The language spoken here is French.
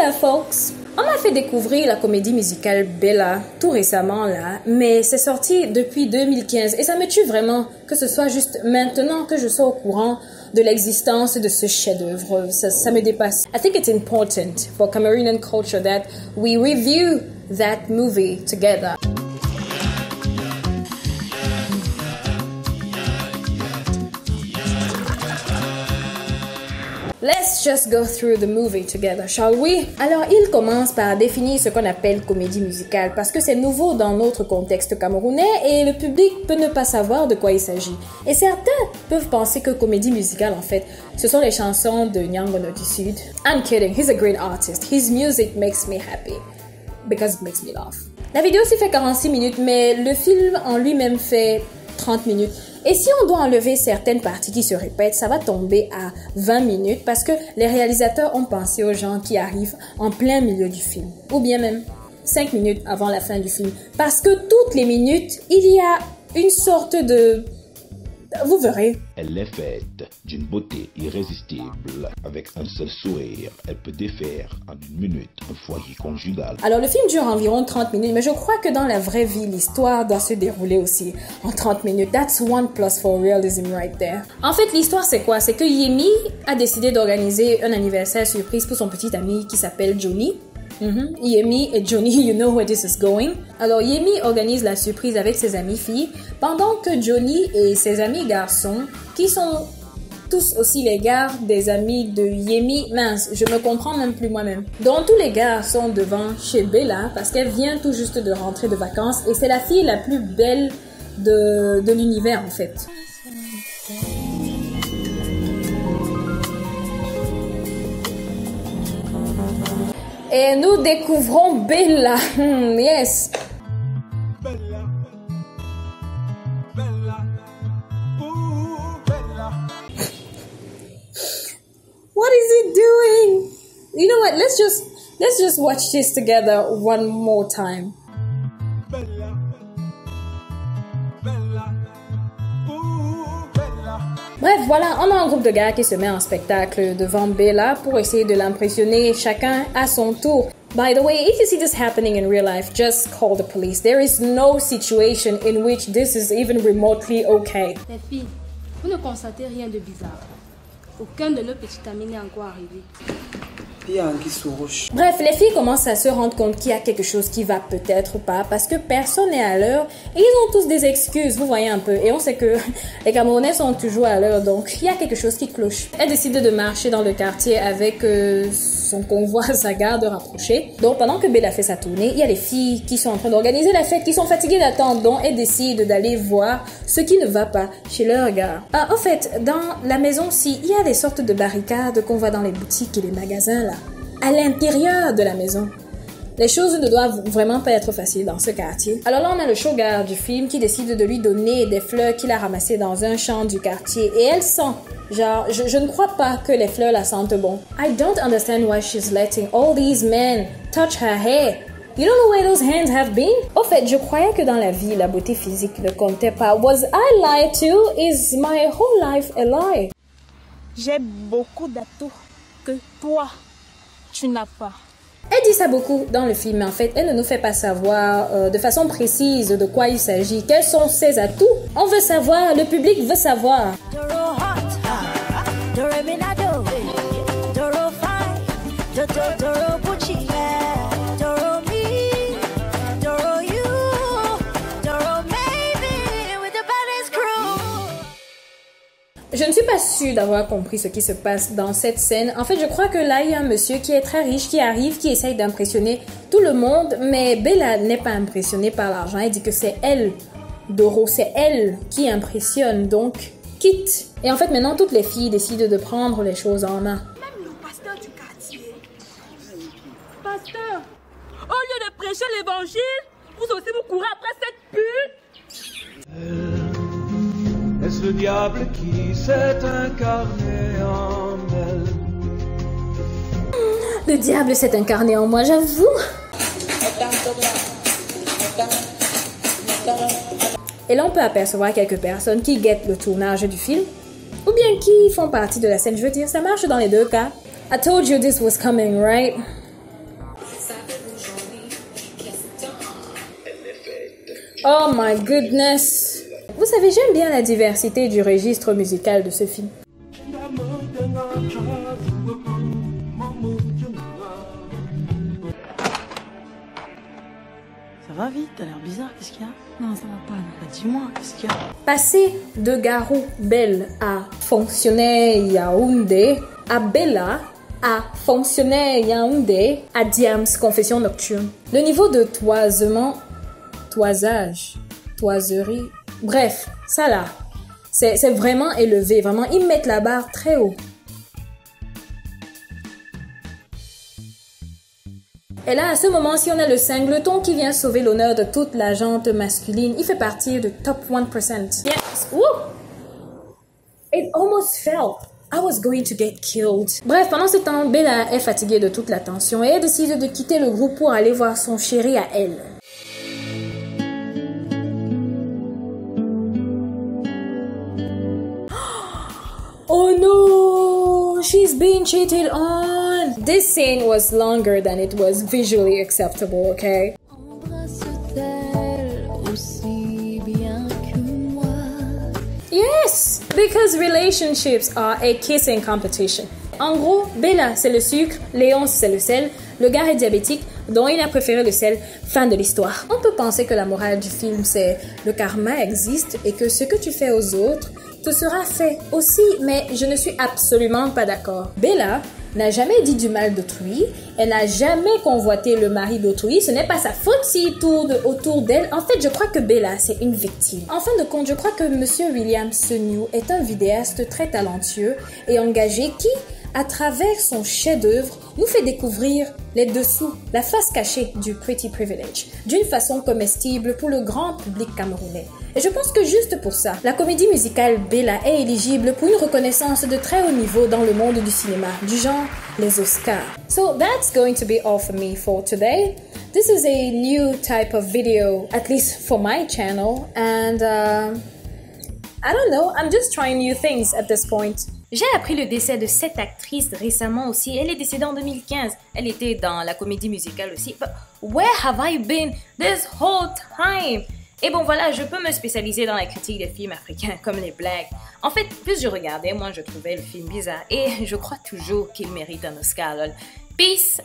there, folks. On m'a fait découvrir la comédie musicale Bella tout récemment là, mais c'est sorti depuis 2015 et ça me tue vraiment que ce soit juste maintenant que je sois au courant de l'existence de ce chef-d'œuvre. Ça me dépasse. I think it's important for Cameroonian culture that we review that movie together. Let's just go through the movie together, shall we? Alors, il commence par définir ce qu'on appelle comédie musicale parce que c'est nouveau dans notre contexte camerounais et le public peut ne pas savoir de quoi il s'agit. Et certains peuvent penser que comédie musicale, en fait, ce sont les chansons de Nyangono du Sud. I'm kidding, he's a great artist. His music makes me happy because it makes me laugh. La vidéo s'y fait 46 minutes, mais le film en lui-même fait 30 minutes. Et si on doit enlever certaines parties qui se répètent, ça va tomber à 20 minutes parce que les réalisateurs ont pensé aux gens qui arrivent en plein milieu du film. Ou bien même 5 minutes avant la fin du film. Parce que toutes les minutes, il y a une sorte de... Vous verrez. Elle est faite d'une beauté irrésistible. Avec un seul sourire, elle peut défaire en 1 minute un foyer conjugal. Alors le film dure environ 30 minutes, mais je crois que dans la vraie vie, l'histoire doit se dérouler aussi en 30 minutes. That's 1+ for realism right there. En fait, l'histoire c'est quoi? C'est que Yemi a décidé d'organiser un anniversaire surprise pour son petit ami qui s'appelle Johnny. Yemi et Johnny, you know where this is going. Alors Yemi organise la surprise avec ses amis filles, pendant que Johnny et ses amis garçons, qui sont tous aussi les gars des amis de Yemi, mince, je me comprends même plus moi-même. Donc tous les gars sont devant chez Bella parce qu'elle vient tout juste de rentrer de vacances et c'est la fille la plus belle de l'univers en fait. Et nous découvrons Bella. Yes. Bella. Bella. Ooh, Bella. What is he doing? You know what? Let's just watch this together one more time. Bella. Bella. Ooh, Bella. Bref, voilà, on a un groupe de gars qui se met en spectacle devant Bella pour essayer de l'impressionner, chacun à son tour. By the way, if you see this happening in real life, just call the police. There is no situation in which this is even remotely okay. Les filles, vous ne constatez rien de bizarre. Aucun de nos petits amis n'est encore arrivé. Bref, les filles commencent à se rendre compte qu'il y a quelque chose qui va peut-être pas parce que personne n'est à l'heure et ils ont tous des excuses, vous voyez un peu. Et on sait que les Camerounais sont toujours à l'heure, donc il y a quelque chose qui cloche. Elle décide de marcher dans le quartier avec son convoi, sa garde rapprochée. Donc pendant que Bella fait sa tournée, il y a les filles qui sont en train d'organiser la fête, qui sont fatiguées d'attendre, donc elles décident d'aller voir ce qui ne va pas chez leur gars. En fait, dans la maison-ci, il y a des sortes de barricades qu'on voit dans les boutiques et les magasins là. À l'intérieur de la maison. Les choses ne doivent vraiment pas être faciles dans ce quartier. Alors là, on a le showgirl du film qui décide de lui donner des fleurs qu'il a ramassées dans un champ du quartier. Et elle sent, genre, je ne crois pas que les fleurs la sentent bon. I don't understand why she's letting all these men touch her hair. You don't know where those hands have been? Au fait, je croyais que dans la vie, la beauté physique ne comptait pas. Was I lied to? Is my whole life a lie? J'ai beaucoup d'atouts que toi, tu n'as pas. Elle dit ça beaucoup dans le film, mais en fait, elle ne nous fait pas savoir de façon précise de quoi il s'agit. Quels sont ses atouts? On veut savoir, le public veut savoir. Je ne suis pas sûre d'avoir compris ce qui se passe dans cette scène. En fait, je crois que là, il y a un monsieur qui est très riche, qui arrive, qui essaye d'impressionner tout le monde, mais Bella n'est pas impressionnée par l'argent. Elle dit que c'est elle, Doro, c'est elle qui impressionne, donc quitte. Et en fait, maintenant, toutes les filles décident de prendre les choses en main. Même le pasteur du quartier. Pasteur, au lieu de prêcher l'évangile, vous aussi vous courez après cette pute. Est-ce le diable qui s'est incarné en elle? Le diable s'est incarné en moi, j'avoue. Et là, on peut apercevoir quelques personnes qui guettent le tournage du film, ou bien qui font partie de la scène. Je veux dire, ça marche dans les deux cas. I told you this was coming, right? Oh my goodness. Vous savez, j'aime bien la diversité du registre musical de ce film. Ça va vite, t'as l'air bizarre, qu'est-ce qu'il y a? Non, ça va pas. Bah, dis-moi, qu'est-ce qu'il y a? Passer de Garou Belle à Fonctionnaire Yaoundé, à Bella, à Fonctionnaire Yaoundé, à Diams Confession Nocturne. Le niveau de toisement, toisage, toiserie, bref, ça là, c'est vraiment élevé, vraiment, ils mettent la barre très haut. Et là, à ce moment-ci, on a le singleton qui vient sauver l'honneur de toute la gente masculine. Il fait partie du top 1%. Yes! Woo! It almost felt I was going to get killed. Bref, pendant ce temps, Bella est fatiguée de toute la tension et elle décide de quitter le groupe pour aller voir son chéri à elle. Oh no! She's being cheated on! This scene was longer than it was visually acceptable, okay? Yes! Because relationships are a kissing competition. En gros, Bella, c'est le sucre, Léonce, c'est le sel, le gars est diabétique, donc il a préféré le sel. Fin de l'histoire. On peut penser que la morale du film, c'est le karma existe et que ce que tu fais aux autres te sera fait aussi, mais je ne suis absolument pas d'accord. Bella n'a jamais dit du mal d'autrui, elle n'a jamais convoité le mari d'autrui, ce n'est pas sa faute s'il tourne autour d'elle. En fait, je crois que Bella, c'est une victime. En fin de compte, je crois que Monsieur William Senior est un vidéaste très talentueux et engagé qui, à travers son chef-d'œuvre, nous fait découvrir les dessous, la face cachée du Pretty Privilege, d'une façon comestible pour le grand public camerounais. Et je pense que juste pour ça, la comédie musicale Bella est éligible pour une reconnaissance de très haut niveau dans le monde du cinéma, du genre les Oscars. So that's going to be all for me for today. This is a new type of video, at least for my channel, and I don't know, I'm just trying new things at this point. J'ai appris le décès de cette actrice récemment aussi. Elle est décédée en 2015. Elle était dans la comédie musicale aussi. But where have I been this whole time? Et bon voilà, je peux me spécialiser dans la critique des films africains comme les blagues. En fait, plus je regardais, moins je trouvais le film bizarre. Et je crois toujours qu'il mérite un Oscar. Lol. Peace